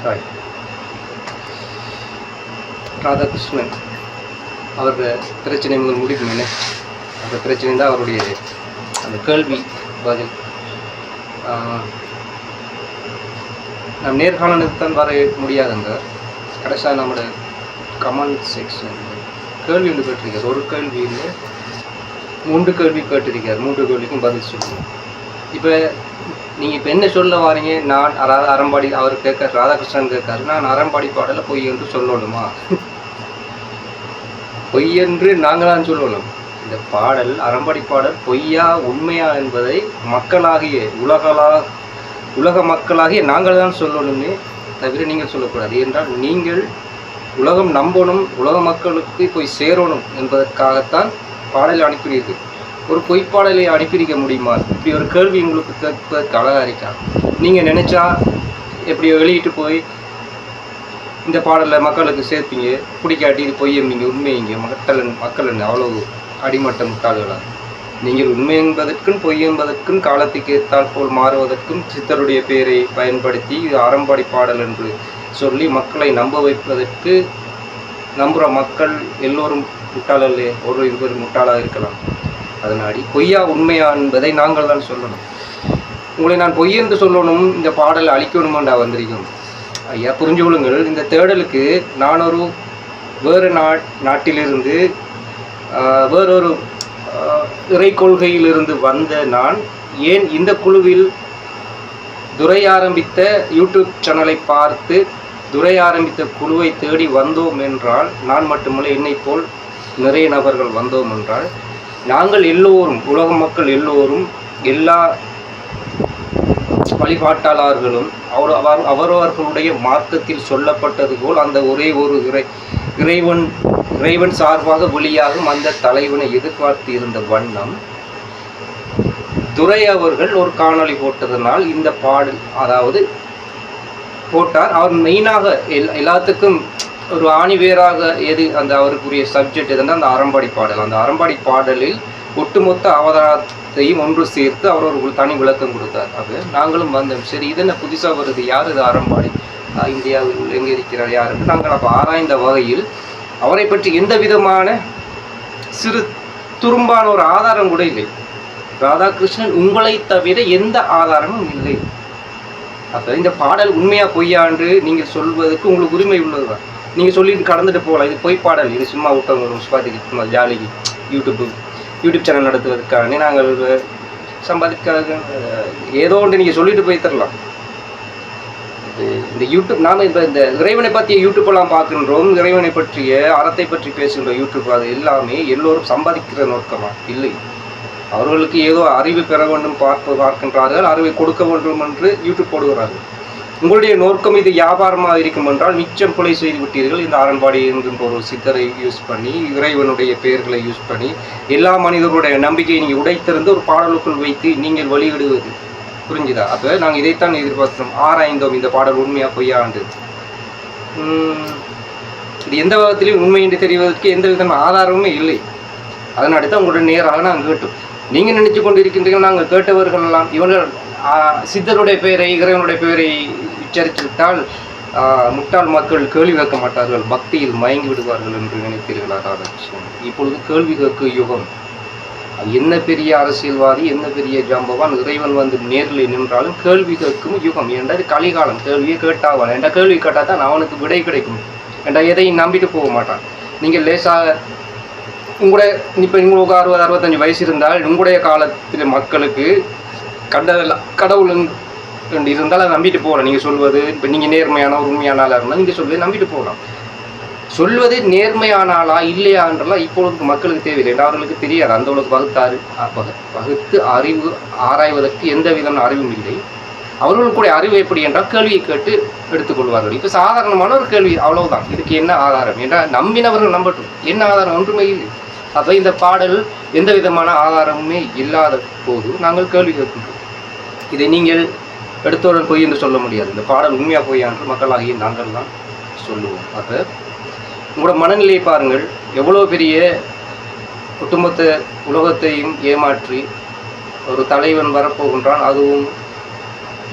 Hi. Radhakrishnan அவருடைய பிரச்சனை முதல் முடிக்கும் என்ன அந்த பிரச்சனை தான் அவருடைய அந்த கேள்வி பதில். நம் நேர்காணலுக்கு தான் வர முடியாதுங்க. கடைசியாக நம்மளோட கமெண்ட் செக்ஷன் கேள்வி ஒன்று கேட்டிருக்கார். ஒரு கேள்வி இல்லை 3 கேள்வி கேட்டிருக்கார். 3 கேள்விக்கும் பதில் சொல்லுங்கள். இப்போ நீங்கள் இப்போ என்ன சொல்ல வாரீங்க? நான் அறம்பாடி அவர் கேட்கார், ராதாகிருஷ்ணன் கேட்காரு, நான் அறம்பாடி பாடலை பொய் என்று சொல்லணுமா? பொய் என்று நாங்கள் தான் சொல்லணும். இந்த பாடல் அறம்பாடி பாடல் பொய்யா உண்மையா என்பதை மக்களாகிய உலக மக்களாகிய நாங்கள் தான் சொல்லணுமே தவிர நீங்கள் சொல்லக்கூடாது. என்றால் நீங்கள் உலகம் நம்பணும், உலக மக்களுக்கு போய் சேரணும் என்பதற்காகத்தான் பாடலை அனுப்பினீர்கள். ஒரு பொய்ப்பாடலை அனுப்பியிருக்க முடியுமா? இப்படி ஒரு கேள்வி உங்களுக்கு கேட்பதற்கு அழகாக இருக்கா? நீங்கள் நினச்சா எப்படி வெளியிட்டு போய் இந்த பாடலை மக்களுக்கு சேர்ப்பீங்க, பிடிக்காட்டி இது பொய்யம்பீங்க, உண்மைங்க. மக்கள் அவ்வளவு அடிமட்ட முட்டாள்களா? நீங்கள் உண்மை என்பதற்கும் பொய் என்பதற்கும் காலத்துக்கு ஏற்றால் போல் மாறுவதற்கும் சித்தருடைய பெயரை பயன்படுத்தி இது அறம்பாடி பாடல் என்று சொல்லி மக்களை நம்ப வைப்பதற்கு நம்புகிற மக்கள் எல்லோரும் முட்டாளல்லே, ஒரு இருவர் முட்டாளாக இருக்கலாம். அதனாடி பொய்யா உண்மையா என்பதை நாங்கள் தான் சொல்லணும். உங்களை நான் பொய் என்று சொல்லணும், இந்த பாடலை அழிக்கணுமாண்டா வந்திருக்கோம். ஐயா புரிஞ்சு கொள்ளுங்கள். இந்த தேடலுக்கு நான் ஒரு வேறு நாட்டிலிருந்து வேறொரு இறை கொள்கையிலிருந்து வந்த நான் ஏன் இந்த குழுவில் துரை ஆரம்பித்த யூடியூப் சேனலை பார்த்து துரை ஆரம்பித்த குழுவை தேடி வந்தோம் என்றால், நான் மட்டுமல்ல என்னை போல் நிறைய நபர்கள் வந்தோம் என்றால், நாங்கள் எல்லோரும் உலக மக்கள் எல்லோரும் எல்லா வழிபாட்டாளர்களும் அவரவர்களுடைய மார்க்கத்தில் சொல்லப்பட்டது போல் அந்த ஒரே ஒரு இறைவன் சார்பாக வெளியாகும் அந்த தலைவனை எதிர்பார்த்து இருந்த வண்ணம் துரை அவர்கள் ஒரு காணொளி போட்டதனால் இந்த பாடல் அதாவது போட்டார். அவர் மெயினாக எல்லாத்துக்கும் ஒரு ஆணிவேராக எது அந்த அவருக்குரிய சப்ஜெக்ட் எதுன்னா அந்த அறம்பாடி பாடல். அந்த அறம்பாடி பாடலில் ஒட்டுமொத்த அவதாரத்தையும் ஒன்று சேர்த்து அவர் ஒரு தனி விளக்கம் கொடுத்தார். அது நாங்களும் வந்தோம். சரி, இது என்ன புதுசாக வருது, யார் இது அறம்பாடி, இந்தியாவில் எங்கே இருக்கிறார் யாருன்னு நாங்கள் அப்போ ஆராய்ந்த வகையில் அவரை பற்றி எந்த விதமான சிறு துரும்பான ஒரு ஆதாரம் கூட இல்லை. ராதாகிருஷ்ணன் உங்களை தவிர எந்த ஆதாரமும் இல்லை. அப்போ இந்த பாடல் உண்மையா பொய்யாண்டு நீங்கள் சொல்வதற்கு உங்களுக்கு உரிமை உள்ளதுதான். நீங்கள் சொல்லிட்டு கடந்துட்டு போகலாம். இது பொய் பாடல், இது சும்மா விட்டவங்க முஸ்பாதிக்கு சும்மா ஜாலிக்கு யூடியூப் சேனல் நடத்துவதற்காக நாங்கள் சம்பாதிக்காக ஏதோ ஒன்று நீங்கள் சொல்லிட்டு போய் தரலாம். இந்த யூடியூப் நாம் இப்போ இந்த இறைவனை பற்றிய யூடியூப்பெல்லாம் பார்க்கின்றோம், இறைவனை பற்றிய அறத்தை பற்றி பேசுகின்ற யூடியூப், அது எல்லாமே எல்லோரும் சம்பாதிக்கிற நோக்கமா இல்லை. அவர்களுக்கு ஏதோ அறிவு பெற வேண்டும் பார்க்கின்றார்கள், அறிவை கொடுக்க வேண்டும் என்று யூடியூப் போடுகிறார்கள். உங்களுடைய நோக்கம் இது வியாபாரமாக இருக்கும் என்றால் மிச்சம் கொலை செய்து விட்டீர்கள். இந்த அறம்பாடி என்கின்ற ஒரு சித்தரை யூஸ் பண்ணி, இறைவனுடைய பெயர்களை யூஸ் பண்ணி எல்லா மனிதர்களுடைய நம்பிக்கையை நீங்கள் உடைத்திருந்து ஒரு பாடலுக்குள் வைத்து நீங்கள் வெளியிடுவது புரிஞ்சுதா? அப்போ நாங்கள் இதைத்தான் எதிர்பார்த்தோம், ஆராய்ந்தோம் இந்த பாடல் உண்மையாக பொய்யாண்டு. இது எந்த விதத்திலையும் உண்மை என்று தெரிவதற்கு எந்த விதமான ஆதாரமுமே இல்லை. அதனால தான் உங்களுடைய நேராக நாங்கள் கேட்டோம். நீங்கள் நினைச்சு கொண்டு இருக்கின்றீர்கள் நாங்கள் கேட்டவர்கள் எல்லாம் இவர்கள் சித்தருடைய பெயரை இறைவனுடைய பெயரை உச்சரித்து விட்டால் முட்டாள் மக்கள் கேள்வி கேட்க மாட்டார்கள், பக்தியில் மயங்கி விடுவார்கள் என்று நினைத்தீர்களா ராதாகிருஷ்ணன்? இப்பொழுது கேள்வி கேட்க யுகம். என்ன பெரிய அரசியல்வாதி, என்ன பெரிய ஜாம்பவான் இறைவன் வந்து நேரில் நின்றாலும் கேள்வி கேட்கும் யுகம். என்றது கலிகாலம். கேள்வியை கேட்டாவான். என்ற கேள்வி கேட்டால் தான் அவனுக்கு விடை கிடைக்கும். என்ற எதையும் நம்பிட்டு போக மாட்டான். நீங்கள் லேசாக உங்களுடைய இப்போ உங்களுக்கு 60-65 வயசு இருந்தால் உங்களுடைய காலத்தில் மக்களுக்கு கடவுள் இருந்தால் அதை நம்பிட்டு போகலாம். நீங்கள் சொல்வது இப்போ நீங்கள் நேர்மையான ஒரு உண்மையான ஆளாக இருந்தால் நீங்கள் சொல்வதை நம்பிட்டு போகலாம். சொல்வது நேர்மையான ஆளா இல்லையான்றலாம் இப்பொழுது மக்களுக்கு தேவையில்லை. என்று அவர்களுக்கு தெரியாது. அந்த அளவுக்கு வகுத்து அறிவு ஆராய்வதற்கு எந்த விதமான அறிவும் இல்லை. அவர்களுக்குடைய அறிவு எப்படி என்றால் கேள்வியை கேட்டு எடுத்துக்கொள்வார்கள். இப்போ சாதாரணமான ஒரு கேள்வி, அவ்வளவுதான். இதுக்கு என்ன ஆதாரம் என்றால் நம்பினவர்கள் நம்பட்டும். என்ன ஆதாரம்? ஒன்றுமே இல்லை. அப்போ இந்த பாடல் எந்த விதமான ஆதாரமுமே இல்லாத போது நாங்கள் கேள்வி கேட்கின்றோம். இதை நீங்கள் எடுத்தவுடன் பொய் என்று சொல்ல முடியாது. இந்த பாடல் உண்மையாக பொய்யா என்று மக்களாகிய நாங்கள் தான் சொல்லுவோம். அப்போ உங்களோட மனநிலையை பாருங்கள். எவ்வளோ பெரிய ஒட்டுமொத்த உலகத்தையும் ஏமாற்றி ஒரு தலைவன் வரப்போகின்றான், அதுவும்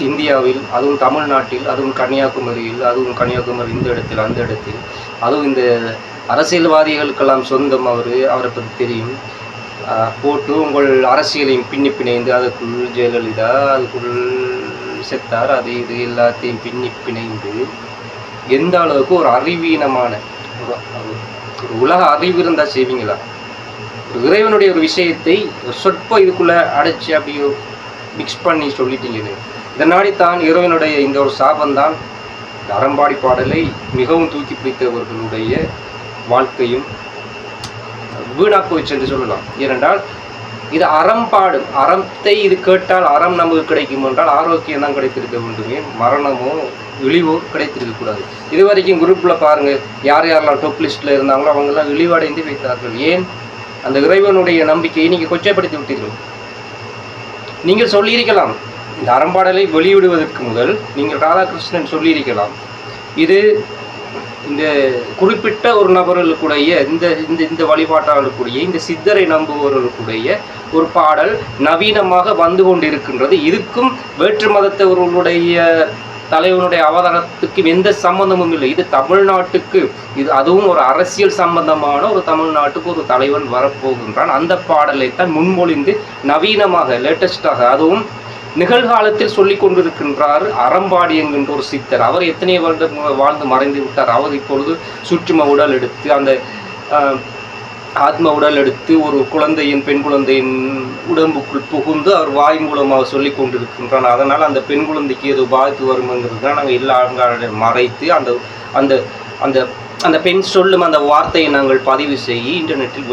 இந்தியாவில், அதுவும் தமிழ்நாட்டில், அதுவும் கன்னியாகுமரியில், அதுவும் கன்னியாகுமரி இந்த இடத்தில் அந்த இடத்தில், அதுவும் இந்த அரசியல்வாதிகளுக்கெல்லாம் சொந்தம் அவரை பற்றி தெரியும். போட்டு உங்கள் அரசியலையும் பின்னி பிணைந்து அதுக்குள் ஜெயலலிதா அதுக்குள் செத்தார் அது இது எல்லாத்தையும் பின்னி பிணைந்து எந்த அளவுக்கு ஒரு அறிவீனமான ஒரு உலக அறிவு இருந்தால் செய்வீங்களா? ஒரு இறைவனுடைய ஒரு விஷயத்தை சொற்ப இதுக்குள்ளே அடைச்சி அப்படியோ மிக்ஸ் பண்ணி சொல்லிட்டீங்க. இதனாடித்தான் இறைவனுடைய இந்த ஒரு சாபந்தான் அறம்பாடி பாடலை மிகவும் தூக்கி பிடித்தவர்களுடைய வாழ்க்கையும் வீணா போயிடுச்சு என்று சொல்லலாம். ஏனென்றால் இது அறம் பாடும், அறத்தை இது கேட்டால் அறம் நமக்கு கிடைக்கும் என்றால் ஆரோக்கியம் தான் கிடைத்திருக்க வேண்டுமே, மரணமோ இழிவோ கிடைத்திருக்கக்கூடாது. இது வரைக்கும் குரூப்பில் பாருங்கள், யார் யாரெல்லாம் டாப் லிஸ்ட்டில் இருந்தாங்களோ அவங்கெல்லாம் இழிவடைந்து வைத்தார்கள். ஏன்? அந்த இறைவனுடைய நம்பிக்கையை நீங்கள் கொச்சைப்படுத்தி விட்டீர்கள். நீங்கள் சொல்லியிருக்கலாம், இந்த அறம்பாடலை வெளியிடுவதற்கு முதல் நீங்கள் ராதாகிருஷ்ணன் சொல்லியிருக்கலாம், இது இந்த குறிப்பிட்ட ஒரு நபர்களுக்குடைய இந்த இந்த இந்த வழிபாட்டாளர்களுக்குடைய இந்த சித்தரை நம்புபவர்களுக்குடைய ஒரு பாடல் நவீனமாக வந்து கொண்டிருக்கின்றது. இதுக்கும் வேற்று மதத்தவர்களுடைய தலைவனுடைய அவதாரத்துக்கு எந்த சம்பந்தமும் இல்லை. இது தமிழ்நாட்டுக்கு, இது அதுவும் ஒரு அரசியல் சம்பந்தமான ஒரு தமிழ்நாட்டுக்கு ஒரு தலைவன் வரப்போகின்றான். அந்த பாடலை தான் முன்மொழிந்து நவீனமாக லேட்டஸ்டாக, அதுவும் நிகழ்காலத்தில் சொல்லி கொண்டிருக்கின்றார் அறம்பாடி என்கின்ற ஒரு சித்தர். அவர் எத்தனை வருடம் வாழ்ந்து மறைந்து விட்டார். அவர் இப்பொழுது சுற்றும உடல் எடுத்து அந்த ஆத்ம உடல் எடுத்து ஒரு குழந்தையின் பெண் குழந்தையின் உடம்புக்குள் புகுந்து அவர் வாய் மூலமாக சொல்லி கொண்டிருக்கின்றான். அதனால் அந்த பெண் குழந்தைக்கு ஏதோ பாதிப்பு வரும்ங்கிறது தான் நாங்கள் எல்லா ஆண்களும் மறைத்து அந்த அந்த அந்த அந்த பெண் சொல்லும் அந்த வார்த்தையை நாங்கள் பதிவு செய்ய இன்டர்நெட்டில்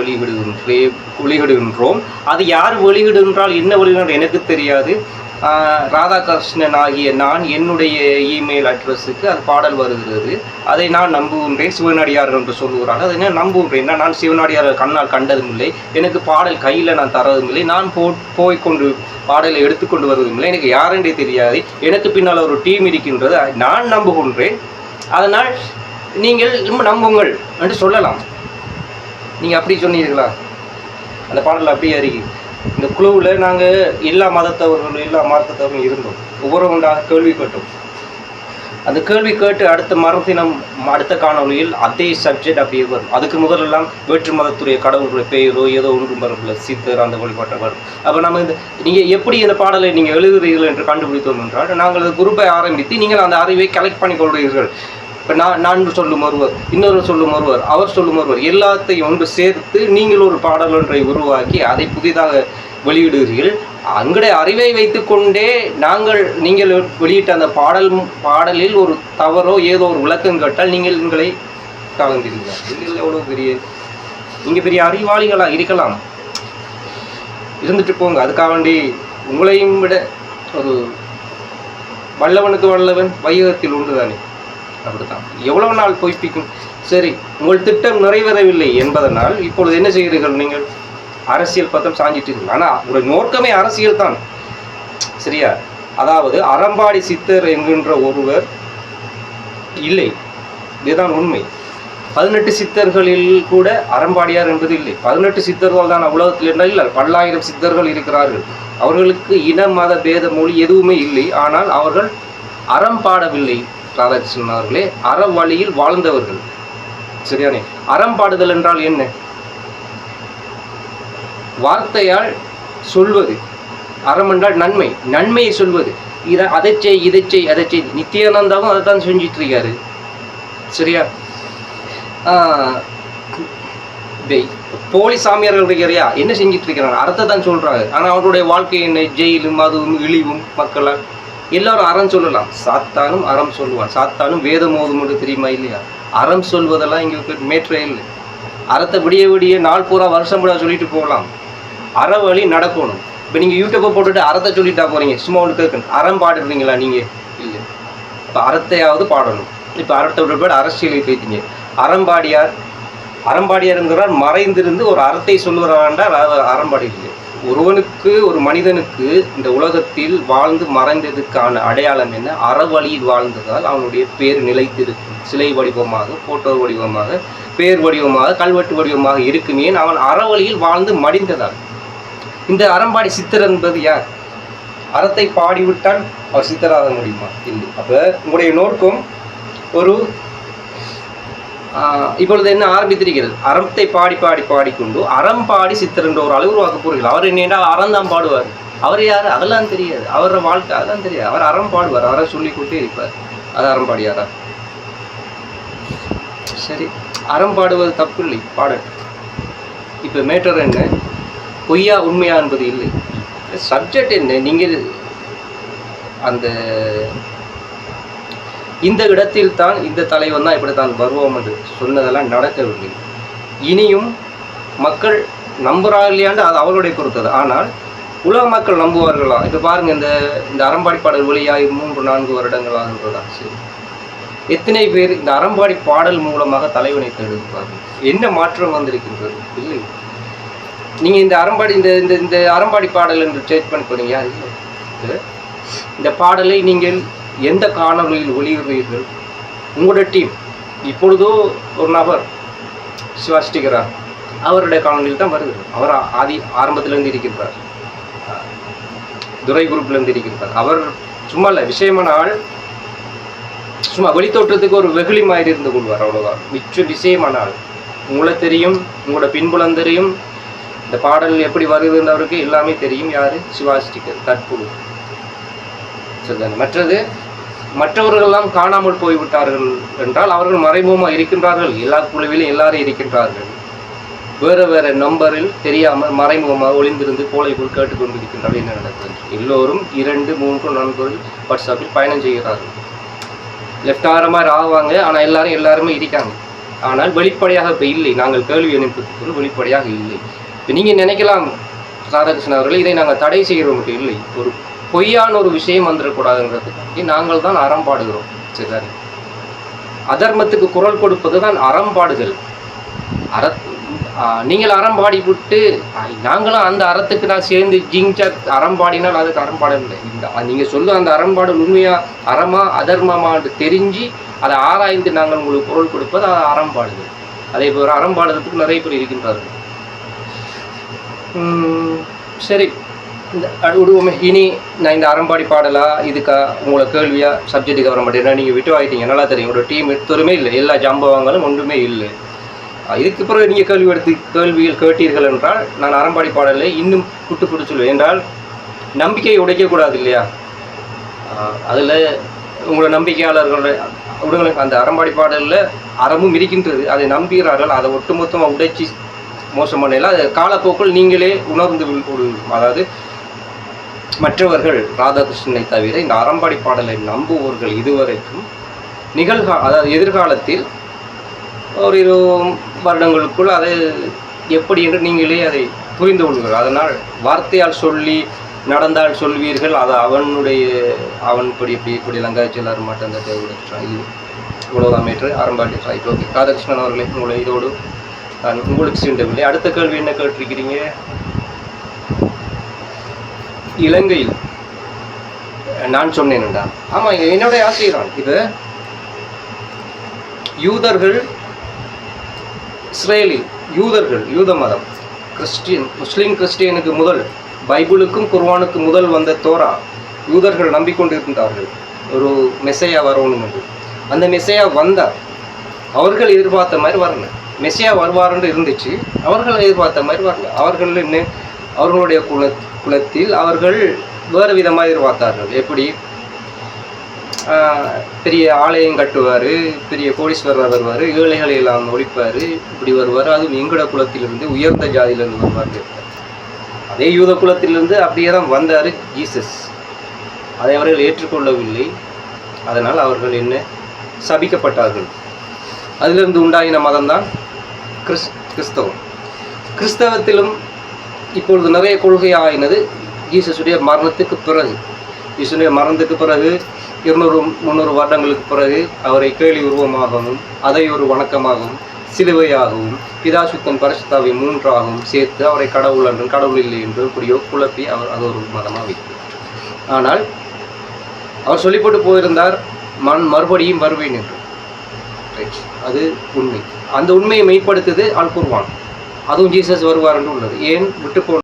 வெளியிடுகின்றோம். அது யார் வெளியிடுகின்றால் என்ன வெளியிடுகின்ற எனக்கு தெரியாது. ராதாகிருஷ்ணன் ஆகிய நான் என்னுடைய இமெயில் அட்ரஸுக்கு அது பாடல் வருகிறது. அதை நான் நம்புகின்றேன். சிவனடியார்கள் என்று சொல்லுகிறார்கள். அதை நான் நம்புகின்றேன். நான் சிவனடியார்கள் கண்ணால் கண்டதும் இல்லை, எனக்கு பாடல் கையில் நான் தரதும் இல்லை, நான் போய்கொண்டு பாடலை எடுத்துக்கொண்டு வருவதும் இல்லை. எனக்கு யாரென்றே தெரியாது. எனக்கு பின்னால் ஒரு டீம் இருக்கின்றது, நான் நம்புகின்றேன். அதனால் நீங்கள் நம்புங்கள் என்று சொல்லலாம். நீங்கள் அப்படி சொன்னீர்களா? அந்த பாடலில் அப்படியே அறிக்கை இந்த குழுவில் நாங்கள் எல்லா மதத்தவர்களும் எல்லா மார்க்கத்தவர்களும் இருந்தோம். ஒவ்வொருவராக கேள்வி கேட்டோம். அந்த கேள்வி கேட்டு அடுத்த மறுதினம் அடுத்த காணொலியில் அதே சப்ஜெக்ட் அப்படியே வரும். அதுக்கு முதலெல்லாம் வேற்று மதத்துடைய கடவுளுடைய பெயரோ ஏதோ ஒன்றும் வரல, சித்தர் அந்த வழிபாட்டை வரும். அப்போ நம்ம இந்த நீங்கள் எப்படி இந்த பாடலை நீங்கள் எழுதுகிறீர்கள் என்று கண்டுபிடித்தோம் என்றால், நாங்கள் அந்த குரூப்பை ஆரம்பித்து நீங்கள் அந்த அறிவை கலெக்ட் பண்ணி கொள்கிறீர்கள். இப்போ நான் சொல்லும் ஒருவர், இன்னொரு சொல்லும் ஒருவர், அவர் சொல்லும் ஒருவர், எல்லாத்தையும் ஒன்று சேர்த்து நீங்கள் ஒரு பாடல் ஒன்றை உருவாக்கி அதை புதிதாக வெளியிடுகிறீர்கள். அங்களுடைய அறிவை வைத்துக்கொண்டே நீங்கள் வெளியிட்ட அந்த பாடலில் ஒரு தவறோ ஏதோ ஒரு விளக்கம் கேட்டால் நீங்கள் எங்களை கலந்துகிறீர்கள். நீங்கள் எவ்வளோ நீங்கள் பெரிய அறிவாளிகளாக இருக்கலாம், இருந்துட்டு போங்க. அதுக்காக வேண்டி உங்களையும் விட ஒரு வல்லவனுக்கு வல்லவன் வையகத்தில் உண்டு தானே, அப்படித்தான். எவ்வளவு நாள் பொய்ப்பிக்கும்? சரி, உங்கள் திட்டம் நிறைவேறவில்லை என்பதனால் இப்பொழுது என்ன செய்கிறீர்கள்? நீங்கள் அரசியல் பக்கம் சாஞ்சிட்டீர்கள். ஆனால் உங்களுடைய நோக்கமே அரசியல் தான், சரியா? அதாவது அறம்பாடி சித்தர் என்கின்ற ஒருவர் இல்லை, இதுதான் உண்மை. 18 சித்தர்களில் கூட அறம்பாடியார் என்பது இல்லை. 18 சித்தர்கள் தான் உலகத்தில் என்றால் இல்லை, பல்லாயிரம் சித்தர்கள் இருக்கிறார்கள். அவர்களுக்கு இன மத பேத மொழி எதுவுமே இல்லை. ஆனால் அவர்கள் அறம் பாடவில்லை. ராதாகிருஷ்ணன் அவர்களே அற வழியில் வாழ்ந்தவர்கள், சரியானே? அறம் பாடுதல் என்றால் என்ன? வார்த்தையால் சொல்வது. அறம் என்றால் நன்மை, நன்மையை சொல்வது. அதை செய் இதை செய் அதை செய். நித்யானந்தாவும் அதை தான் செஞ்சிட்டு இருக்காரு, சரியா? போலி சாமியார்கள் இருக்கிறையா, என்ன செஞ்சிட்டு இருக்கிறாங்க? அறத்தை தான் சொல்றாங்க. ஆனால் அவருடைய வாழ்க்கை என்ன? ஜெயிலும் அதுவும் இழிவும் மக்களால். எல்லாரும் அறம் சொல்லலாம், சாத்தானும் அறம் சொல்லுவான். சாத்தானும் வேதம் ஓதும் என்று தெரியுமா இல்லையா? அறம் சொல்வதெல்லாம் இங்கே மேற்றே இல்லை. அறத்தை விடிய விடிய நாள் பூரா வருஷம் பூரா சொல்லிட்டு போகலாம். அற வழி நடக்கணும். இப்போ நீங்கள் யூடியூப்பை போட்டுட்டு அறத்தை சொல்லிட்டா போகிறீங்க, சும்மா ஒன்று கேட்கணும். அறம் பாடுறீங்களா நீங்கள்? இல்லை. இப்போ அறத்தையாவது பாடணும். இப்போ அறத்தை விட அரசியலை பேசிங்க. அறம்பாடியாருங்கிறார் மறைந்திருந்து ஒரு அறத்தை சொல்லுகிறாண்டார், அறம்பாடி இல்லை. ஒருவனுக்கு, ஒரு மனிதனுக்கு இந்த உலகத்தில் வாழ்ந்து மறைந்ததுக்கான அடையாளம் என்ன? அறவழியில் வாழ்ந்ததால் அவனுடைய பேர் நிலைத்திருக்கும். சிலை வடிவமாக, போட்டோ வடிவமாக, பேர் வடிவமாக, கல்வெட்டு வடிவமாக இருக்குமே அவன் அறவழியில் வாழ்ந்து மடிந்ததால். இந்த அறம்பாடி சித்தர் என்பது யார்? அறத்தை பாடிவிட்டால் அவர் சித்தராக முடியுமா? இல்லை. அப்போ உங்களுடைய நோக்கம் ஒரு இப்பொழுது என்ன ஆரம்பித்திருக்கிறது? அறத்தை பாடி பாடி பாடிக்கொண்டு அறம் பாடி சித்தர் என்ற ஒரு அளவு உருவாக்க போகிறீர்கள். அவர் என்னென்றால் அறந்தான் பாடுவார். அவர் யார் அதெல்லாம் தெரியாது, அவரோட வாழ்க்கை அதெல்லாம் தெரியாது. அவர் அறம் பாடுவார், அவரை சொல்லிக்கொண்டே இருப்பார். அது அறம் பாடியாரா? சரி, அறம் பாடுவது தப்பு இல்லை, பாடட்டும். இப்போ மேட்டர் என்ன? பொய்யா உண்மையா என்பது இல்லை, சப்ஜெக்ட் என்ன? நீங்கள் அந்த இந்த இடத்தில் தான் இந்த தலைவன் தான் இப்படி தான் வருவோம் என்று சொன்னதெல்லாம் நடக்கவில்லை. இனியும் மக்கள் நம்புகிறார்கள் இல்லையாண்டு அது அவருடைய பொறுத்தது. ஆனால் உலக மக்கள் நம்புவார்களா? இப்போ பாருங்கள், இந்த அறம்பாடி பாடல் வெளியாகி 3-4 வருடங்கள் ஆகின்றதா? சரி, எத்தனை பேர் இந்த அறம்பாடி பாடல் மூலமாக தலைவனை தேடுவார்கள்? என்ன மாற்றம் வந்திருக்கின்றது? இல்லை. நீங்கள் இந்த அறம்பாடி இந்த அறம்பாடி பாடல் என்று சர்ச் பண்ணி போனீங்க, யார் இல்லை. இந்த பாடலை நீங்கள் எந்த காணொலியில் வெளியிடுறீர்கள்? உங்களோட டீம். இப்பொழுதோ ஒரு நபர் சிவாஸ்டிகரா, அவருடைய காணொலியில் தான் வருகிறது. அவர் ஆரம்பத்திலேருந்து இருக்கின்றார், துரை குரூப்லேருந்து இருக்கின்றார். அவர் சும்மா இல்லை, விஷயமான ஆள். சும்மா வெளித்தோற்றத்துக்கு ஒரு வெகுளி மாதிரி இருந்து கொள்வார், அவ்வளோதான். விஷயமான ஆள். உங்களை தெரியும், உங்களோட பின்புலம் தெரியும், இந்த பாடல் எப்படி வருதுன்றவருக்கு எல்லாமே தெரியும். யார்? சிவாஸ்டிகர் தற்போது. மற்றது மற்றவர்களெல்லாம் காணாமல் போய்விட்டார்கள் என்றால் அவர்கள் மறைமுகமாக இருக்கின்றார்கள். எல்லா குழுவிலும் எல்லாரும் இருக்கின்றார்கள். வேறு வேறு நம்பரில் தெரியாமல் மறைமுகமாக ஒளிந்திருந்து கோலை போல் கேட்டுக்கொண்டிருக்கின்றார்கள். என்ன நடக்குது? எல்லோரும் 2-3 நண்பர்கள் வாட்ஸ்அப்பில் பயணம் செய்கிறார்கள். லெஃப்ட் ஆரமாக ஆவாங்க, ஆனால் எல்லாருமே இருக்காங்க. ஆனால் வெளிப்படையாக இப்போ இல்லை. நாங்கள் கேள்வி அனுப்பத்துக்கு வெளிப்படையாக இல்லை. இப்போ நீங்கள் நினைக்கலாம், ராதாகிருஷ்ணன் அவர்கள், இதை நாங்கள் தடை செய்கிறோம் மட்டும் இல்லை. ஒரு பொய்யான ஒரு விஷயம் வந்துடக்கூடாதுங்கிறதுக்கு நாங்கள் தான் அறம் பாடுகிறோம். சரி, அதர்மத்துக்கு குரல் கொடுப்பது தான் அறம் பாடுதல். நீங்கள் அறம் பாடி விட்டு நாங்களும் அந்த அறத்துக்கு நான் சேர்ந்து ஜிங்சாக் அறம் பாடினால் அதுக்கு அறம் பாடவில்லை. நீங்கள் சொல்ல அந்த அறம்பாடல் உண்மையா அறமா அதர்மமான்னு தெரிஞ்சு அதை ஆராய்ந்து நாங்கள் உங்களுக்கு குரல் கொடுப்பது அது அறம் பாடுதல். அதே போல் அறம் பாடுறதுக்கு நிறைய பேர் இருக்கின்றார்கள். சரி, இந்த விடுவோமே. இனி நான் இந்த அறம்பாடி பாடலா இதுக்கா உங்களை கேள்வியா சப்ஜெக்ட்டுக்கு வர மாட்டேன். நீங்கள் விட்டு வாங்கிட்டீங்க, நல்லா தெரியும். ஒரு டீம் எடுத்தோருமே இல்லை, எல்லா ஜம்பவாங்களும் ஒன்றுமே இல்லை. இதுக்கு பிறகு நீங்கள் கேள்விகள் கேட்டீர்கள் என்றால் நான் அறம்பாடி பாடலை இன்னும் புட்டு சொல்லுவேன். என்றால் நம்பிக்கையை உடைக்கக்கூடாது இல்லையா? அதில் உங்களோட நம்பிக்கையாளர்களோட உடங்களுக்கு அந்த அறம்பாடி பாடலில் அறமும் இருக்கின்றது, அதை நம்புகிறார்கள். அதை ஒட்டுமொத்தமாக உடைச்சி மோசம் பண்ணல. அது காலப்போக்கில் நீங்களே உணர்ந்து அதாவது மற்றவர்கள் ராதாகிருஷ்ணனை தவிர இந்த அறம்பாடி பாடலை நம்புவோர்கள் இதுவரைக்கும் அதாவது எதிர்காலத்தில் ஒரு 20 வருடங்களுக்குள் அதை எப்படி என்று நீங்களே அதை புரிந்து கொள்வீர்கள். அதனால் வார்த்தையால் சொல்லி நடந்தால் சொல்வீர்கள், அது அவன் இப்படி லங்காய்ச்சி எல்லாரும் மாட்டேன் அந்த இல்லை. இவ்வளோதான் மேற்று அறம்பாடி ரைட். ஓகே ராதாகிருஷ்ணன் அவர்களே, உங்களை இதோடு நான் உங்களுக்கு சீண்டவில்லை. அடுத்த கேள்வி என்ன கேட்டிருக்கிறீங்க? இலங்கையில் நான் சொன்னேன்டா. ஆமாம், என்னுடைய ஆசிரியரான். இது யூதர்கள், இஸ்ரேலில் யூதர்கள், யூத மதம், முஸ்லீம் கிறிஸ்டியனுக்கு முதல், பைபிளுக்கும் குர்ஆனுக்கும் முதல் வந்த தோரா யூதர்கள் நம்பிக்கொண்டிருந்தார்கள் ஒரு மெசையா வரணும் என்று. அந்த மெசையா வந்தார், அவர்கள் எதிர்பார்த்த மாதிரி வரல. மெசையா வருவார்ன்னு இருந்துச்சு, அவர்கள் எதிர்பார்த்த மாதிரி வரல. அவர்கள் என்ன, அவர்களுடைய குலத்தில் அவர்கள் வேறு விதமாக எதிர்பார்த்தார்கள். எப்படி? பெரிய ஆலயம் கட்டுவார், பெரிய கோடீஸ்வரர் வருவார், ஏழைகளை எல்லாம் ஒழிப்பார், இப்படி வருவார். அதுவும் எங்கட குலத்திலிருந்து உயர்ந்த ஜாதியிலிருந்து வருவார். அதே யூத குலத்திலிருந்து அப்படியே தான் வந்தார் ஜீசஸ். அதை அவர்கள் ஏற்றுக்கொள்ளவில்லை. அதனால் அவர்கள் என்ன சபிக்கப்பட்டார்கள். அதிலிருந்து உண்டாகின மதம்தான் கிறிஸ்தவம். கிறிஸ்தவத்திலும் இப்பொழுது நிறைய கொள்கை ஆகினது ஜீசஸுடைய மரணத்துக்கு பிறகு. ஜீசஸுடைய மரணத்துக்கு பிறகு 200-300 வருடங்களுக்கு பிறகு அவரை கேலி உருவமாகவும், அதை ஒரு வணக்கமாகவும், சிலுவையாகவும், பிதாசுத்தன் பரிசுத்தாவை 3ஆகவும் சேர்த்து அவரை கடவுள் என்றும் கடவுள் இல்லை என்று இப்படியோ குழப்பி அவர் அது ஒரு மதமாக வைத்தார். ஆனால் அவர் சொல்லிப்பட்டு போயிருந்தார், மறுபடியும் வருவேன் என்று. அது உண்மை. அந்த உண்மையை மெய்ப்படுத்துது அல் குர்ஆன். அதுவும் ஜீசஸ் வருவார் என்று உள்ளது. ஏன் விட்டு